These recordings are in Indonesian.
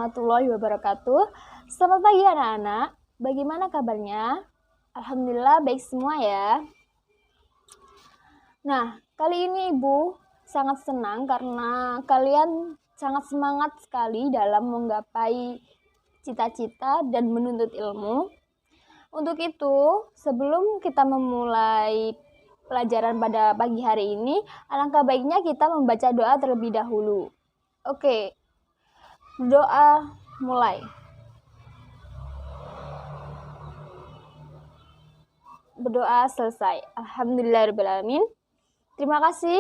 warahmatullahi wabarakatuh. Selamat pagi anak-anak. Bagaimana kabarnya? Alhamdulillah baik semua ya. Nah, kali ini Ibu sangat senang karena kalian sangat semangat sekali dalam menggapai cita-cita dan menuntut ilmu. Untuk itu, sebelum kita memulai pelajaran pada pagi hari ini, alangkah baiknya kita membaca doa terlebih dahulu. Oke, doa mulai. Berdoa selesai. Alhamdulillahirrahmanirrahim. Terima kasih.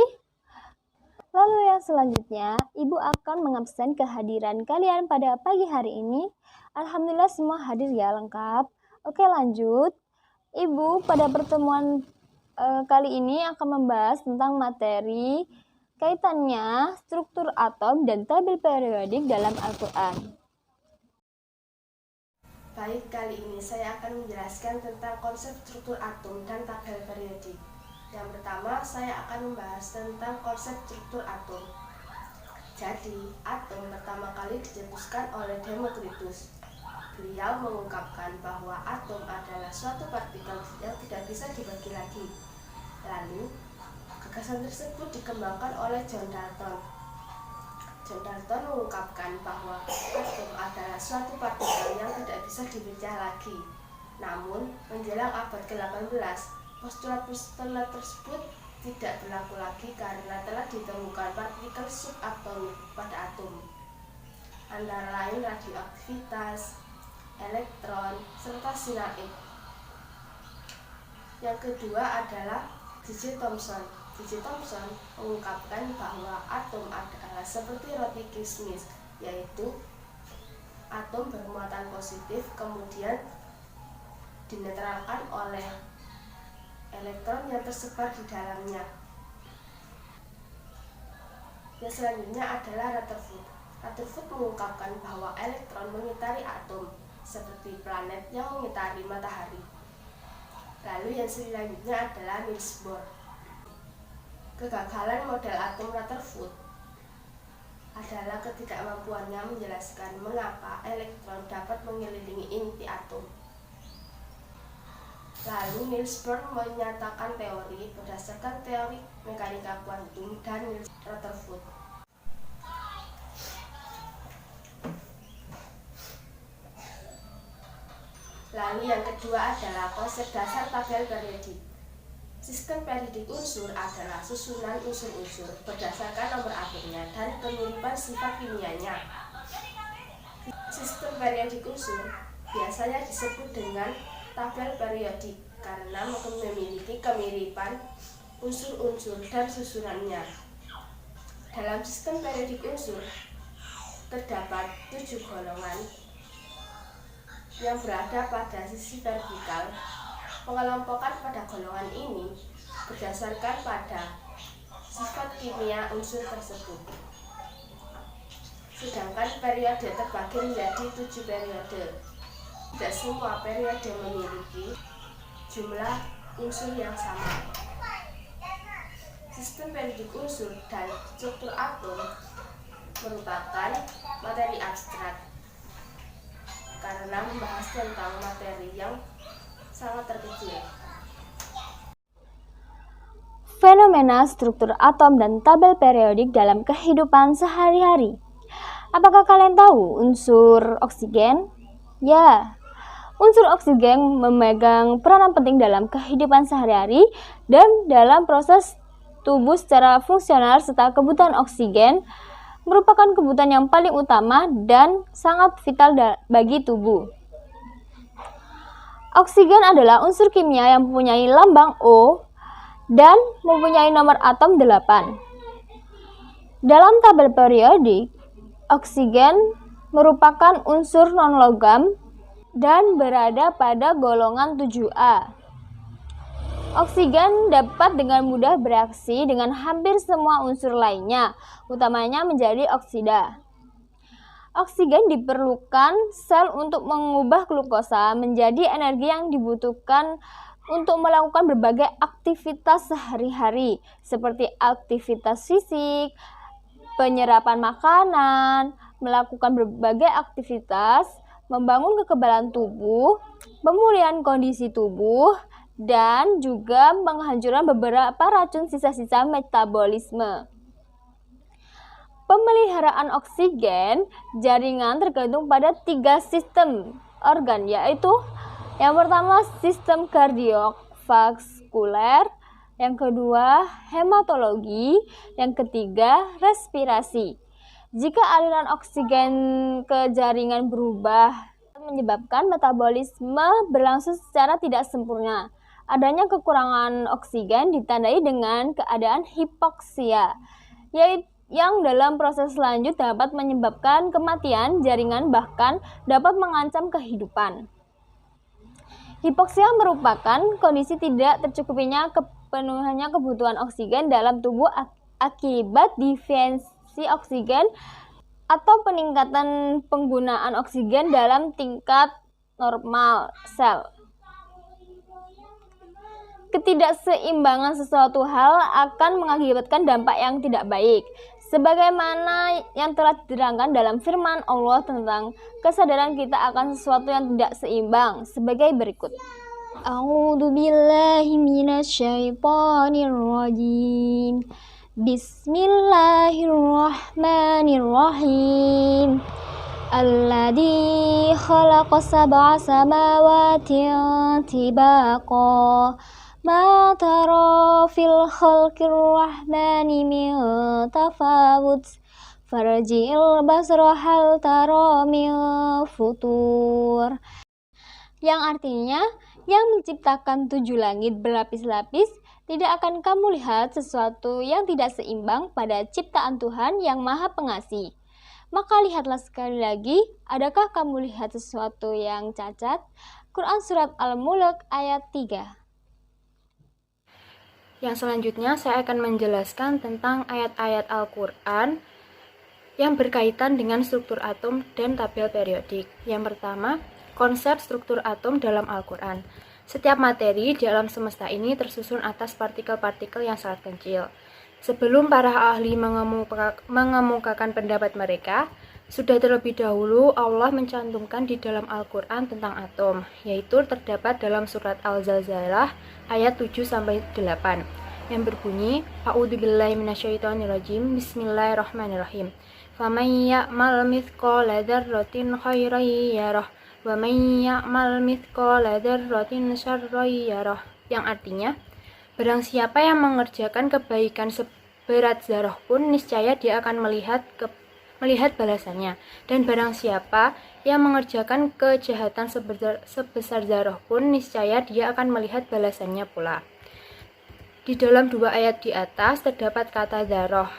Lalu yang selanjutnya, Ibu akan mengabsen kehadiran kalian pada pagi hari ini. Alhamdulillah semua hadir ya, lengkap. Oke, lanjut. Ibu pada pertemuan kali ini akan membahas tentang materi kaitannya struktur atom dan tabel periodik dalam Al-Quran. Baik, kali ini saya akan menjelaskan tentang konsep struktur atom dan tabel periodik. Yang pertama, saya akan membahas tentang konsep struktur atom. Jadi, atom pertama kali dicetuskan oleh Demokritus. Beliau mengungkapkan bahwa atom adalah suatu partikel yang tidak bisa dibagi lagi. Lalu, gagasan tersebut dikembangkan oleh John Dalton. John Dalton mengungkapkan bahwa atom adalah suatu partikel yang tidak bisa dipecah lagi. Namun, menjelang abad ke-18, postulat-postulat tersebut tidak berlaku lagi karena telah ditemukan partikel subatomik pada atom, antara lain radioaktivitas, elektron, serta sinar X. Yang kedua adalah J.J. Thomson. J.J. Thomson mengungkapkan bahwa atom adalah seperti roti kismis, yaitu atom bermuatan positif kemudian dinetralkan oleh elektron yang tersebar di dalamnya. Yang selanjutnya adalah Rutherford. Rutherford mengungkapkan bahwa elektron mengitari atom seperti planet yang mengitari matahari. Lalu yang selanjutnya adalah Niels Bohr. Kegagalan model atom Rutherford adalah ketidakmampuannya menjelaskan mengapa elektron dapat mengelilingi inti atom. Lalu Niels Bohr menyatakan teori berdasarkan teori mekanika kuantum dan Niels Rutherford. Lalu yang kedua adalah konsep dasar tabel periodik. Sistem periodik unsur adalah susunan unsur-unsur berdasarkan nomor atomnya dan kemiripan sifat kimianya. Sistem periodik unsur biasanya disebut dengan tabel periodik karena memiliki kemiripan unsur-unsur dan susunannya. Dalam sistem periodik unsur terdapat 7 golongan yang berada pada sisi vertikal. Pengelompokan pada golongan ini berdasarkan pada sifat kimia unsur tersebut. Sedangkan periode terbagi menjadi 7 periode. Tidak semua periode memiliki jumlah unsur yang sama. Sistem periodik unsur dan struktur atom merupakan materi abstrak karena membahas tentang materi yang sangat terkecil. Fenomena struktur atom dan tabel periodik dalam kehidupan sehari-hari. Apakah kalian tahu unsur oksigen? Ya, unsur oksigen memegang peranan penting dalam kehidupan sehari-hari dan dalam proses tubuh secara fungsional, serta kebutuhan oksigen merupakan kebutuhan yang paling utama dan sangat vital bagi tubuh. Oksigen adalah unsur kimia yang mempunyai lambang O dan mempunyai nomor atom 8. Dalam tabel periodik, oksigen merupakan unsur non-logam dan berada pada golongan 7A. Oksigen dapat dengan mudah bereaksi dengan hampir semua unsur lainnya, utamanya menjadi oksida. Oksigen diperlukan sel untuk mengubah glukosa menjadi energi yang dibutuhkan untuk melakukan berbagai aktivitas sehari-hari, seperti aktivitas fisik, penyerapan makanan, melakukan berbagai aktivitas, membangun kekebalan tubuh, pemulihan kondisi tubuh, dan juga penghancuran beberapa racun sisa-sisa metabolisme. Pemeliharaan oksigen jaringan tergantung pada 3 sistem organ, yaitu yang pertama sistem kardiovaskuler, yang kedua hematologi, yang ketiga respirasi. Jika aliran oksigen ke jaringan berubah, menyebabkan metabolisme berlangsung secara tidak sempurna. Adanya kekurangan oksigen ditandai dengan keadaan hipoksia, yaitu yang dalam proses lanjut dapat menyebabkan kematian jaringan, bahkan dapat mengancam kehidupan. Hipoksia merupakan kondisi tidak tercukupinya kepenuhannya kebutuhan oksigen dalam tubuh akibat defisiensi oksigen atau peningkatan penggunaan oksigen dalam tingkat normal sel. Ketidakseimbangan sesuatu hal akan mengakibatkan dampak yang tidak baik, sebagaimana yang telah diterangkan dalam firman Allah tentang kesadaran kita akan sesuatu yang tidak seimbang sebagai berikut. A'udzu billahi minasyaitonir rajim. Bismillahirrahmanirrahim. Alladzi khalaqa sab'a samawatin tibaqa ma tara fil khalqir rahmani min tafawut farji'il basra hal tara min futur, yang artinya yang menciptakan 7 langit berlapis-lapis, tidak akan kamu lihat sesuatu yang tidak seimbang pada ciptaan Tuhan yang Maha Pengasih. Maka lihatlah sekali lagi, adakah kamu lihat sesuatu yang cacat? Quran Surat Al-Mulk ayat 3. Yang selanjutnya saya akan menjelaskan tentang ayat-ayat Al-Quran yang berkaitan dengan struktur atom dan tabel periodik. Yang pertama, konsep struktur atom dalam Al-Quran. Setiap materi di alam semesta ini tersusun atas partikel-partikel yang sangat kecil. Sebelum para ahli mengemukakan pendapat mereka, sudah terlebih dahulu Allah mencantumkan di dalam Al-Quran tentang atom, yaitu terdapat dalam surat Al-Zalzalah ayat 7-8 yang berbunyi, A'udzubillahi minasyaitonirrajim, Bismillahirrahmanirrahim. Faman ya'mal mithqala dzarratin khairan yarah wa man ya'mal mithqala dzarratin syarran yarah, yang artinya, barang siapa yang mengerjakan kebaikan seberat zarah pun, niscaya dia akan melihat balasannya. Dan barang siapa yang mengerjakan kejahatan sebesar zarah pun, niscaya dia akan melihat balasannya pula. Di dalam 2 ayat di atas terdapat kata zarah,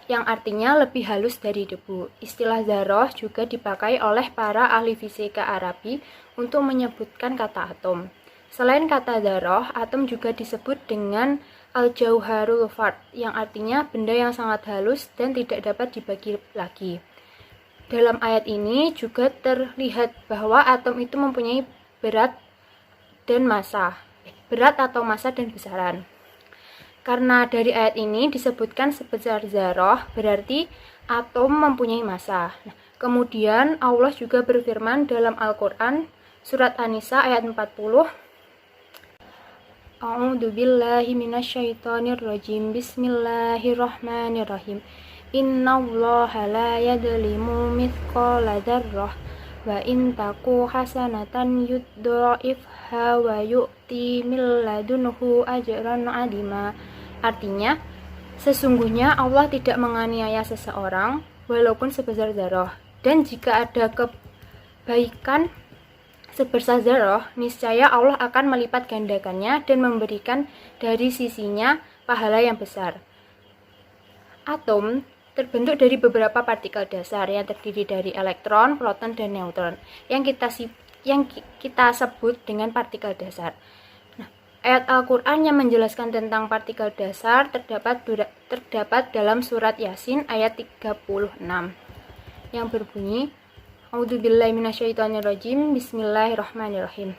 yang artinya lebih halus dari debu. Istilah zarah juga dipakai oleh para ahli fisika Arabi untuk menyebutkan kata atom. Selain kata dzarrah, atom juga disebut dengan al-jauharul fard, yang artinya benda yang sangat halus dan tidak dapat dibagi lagi. Dalam ayat ini juga terlihat bahwa atom itu mempunyai berat atau massa dan besaran. Karena dari ayat ini disebutkan sebesar dzarrah, berarti atom mempunyai massa. Kemudian Allah juga berfirman dalam Al-Quran, surat An-Nisa ayat 40, A'udzu billahi minasyaitonir rajim. Bismillahirrahmanirrahim. Innallaha la yadlimu mithqala dzarrah wa in taku hasanatan yudha'ifha wa yu'ti min ladunhu ajran 'azima. Artinya, sesungguhnya Allah tidak menganiaya seseorang walaupun sebesar dzarrah, dan jika ada kebaikan sebesar dzarrah, niscaya Allah akan melipat gandakannya dan memberikan dari sisinya pahala yang besar. Atom terbentuk dari beberapa partikel dasar yang terdiri dari elektron, proton, dan neutron yang kita sebut dengan partikel dasar. Ayat Al-Quran yang menjelaskan tentang partikel dasar terdapat dalam surat Yasin ayat 36 yang berbunyi, A'udzubillahi minasyaitonirrajim. Bismillahirrahmanirrahim.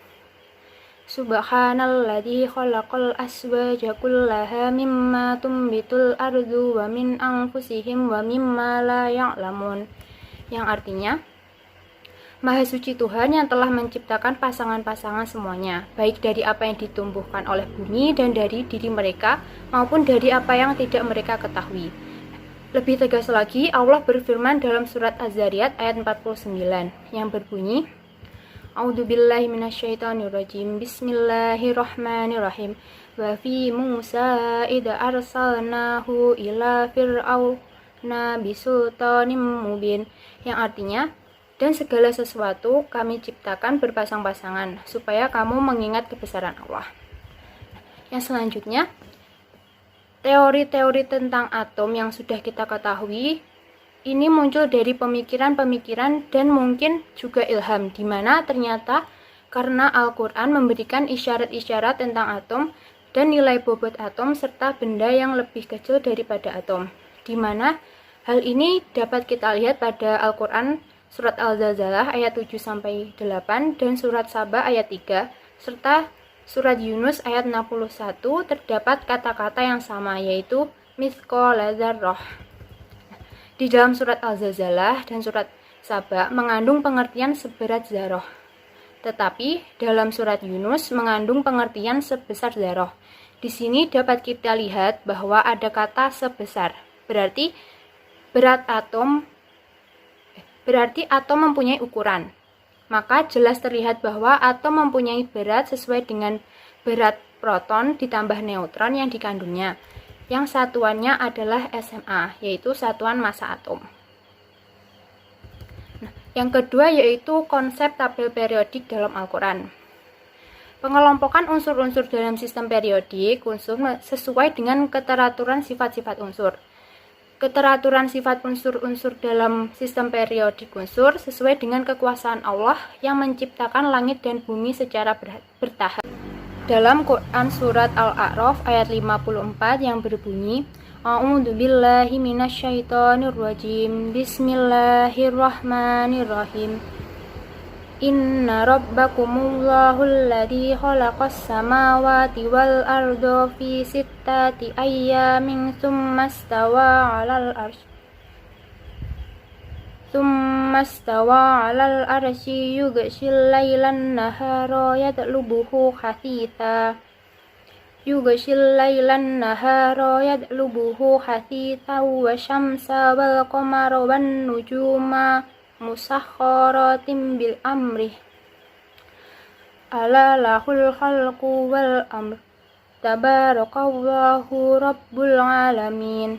Subhanalladzi khalaqal azwaja kullaha mimma tumbitul ardu wa min anfusihim wa mimma la ya'lamun. yang artinya Maha suci Tuhan yang telah menciptakan pasangan-pasangan semuanya, baik dari apa yang ditumbuhkan oleh bumi dan dari diri mereka, maupun dari apa yang tidak mereka ketahui. Lebih tegas lagi, Allah berfirman dalam surat Az-Zariyat ayat 49 yang berbunyi, A'udzubillahi minasyaitonirrajim, Bismillahirrahmanirrahim. Wa fi Musa idza arsalnahu ila fir'auna bisultanim mubin, yang artinya, dan segala sesuatu kami ciptakan berpasang-pasangan, supaya kamu mengingat kebesaran Allah. Yang selanjutnya, teori-teori tentang atom yang sudah kita ketahui, ini muncul dari pemikiran-pemikiran dan mungkin juga ilham, di mana ternyata karena Al-Quran memberikan isyarat-isyarat tentang atom dan nilai bobot atom serta benda yang lebih kecil daripada atom, di mana hal ini dapat kita lihat pada Al-Quran Surat Al-Zalzalah ayat 7-8 dan Surat Saba ayat 3 serta Surat Yunus ayat 61 terdapat kata-kata yang sama, yaitu mithqala dzarrah. Di dalam Surat Al-Zalzalah dan Surat Saba mengandung pengertian seberat zarah, tetapi dalam Surat Yunus mengandung pengertian sebesar zarah. Di sini dapat kita lihat bahwa ada kata sebesar, berarti atom mempunyai ukuran. Maka jelas terlihat bahwa atom mempunyai berat sesuai dengan berat proton ditambah neutron yang dikandungnya, yang satuannya adalah SMA, yaitu satuan massa atom. Yang kedua yaitu konsep tabel periodik dalam Al-Quran. Pengelompokan unsur-unsur dalam sistem periodik unsur sesuai dengan keteraturan sifat-sifat unsur. Keteraturan sifat unsur-unsur dalam sistem periodik unsur sesuai dengan kekuasaan Allah yang menciptakan langit dan bumi secara bertahap. Dalam Quran Surat Al-A'raf ayat 54 yang berbunyi, A'udzubillahi minasyaitonirrajim, Bismillahirrahmanirrahim. Inna rabbakumullahu alladzi khalaqas samawati wal arda fi sittati ayyamin tsumma stawa 'alal arsy yughshil lailan nahara yatlubuhu hasitha wa syamsa wal qamara wan nujuma musakhkharatin bil amri ala lahul khalqu wal amr tabarakallahu rabbul alamin,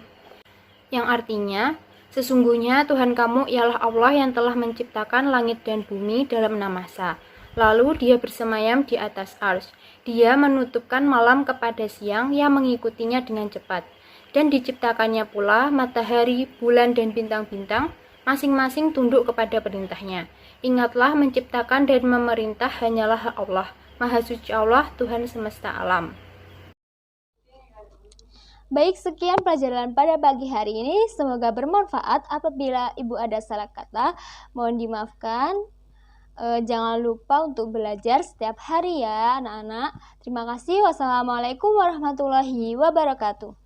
yang artinya sesungguhnya Tuhan kamu ialah Allah yang telah menciptakan langit dan bumi dalam 6 masa, lalu dia bersemayam di atas arsy, dia menutupkan malam kepada siang yang mengikutinya dengan cepat, dan diciptakannya pula matahari, bulan dan bintang-bintang masing-masing tunduk kepada perintahnya. Ingatlah, menciptakan dan memerintah hanyalah Allah. Maha suci Allah, Tuhan semesta alam. Baik, sekian pelajaran pada pagi hari ini. Semoga bermanfaat. Apabila Ibu ada salah kata, mohon dimaafkan. Jangan lupa untuk belajar setiap hari ya anak-anak. Terima kasih. Wassalamualaikum warahmatullahi wabarakatuh.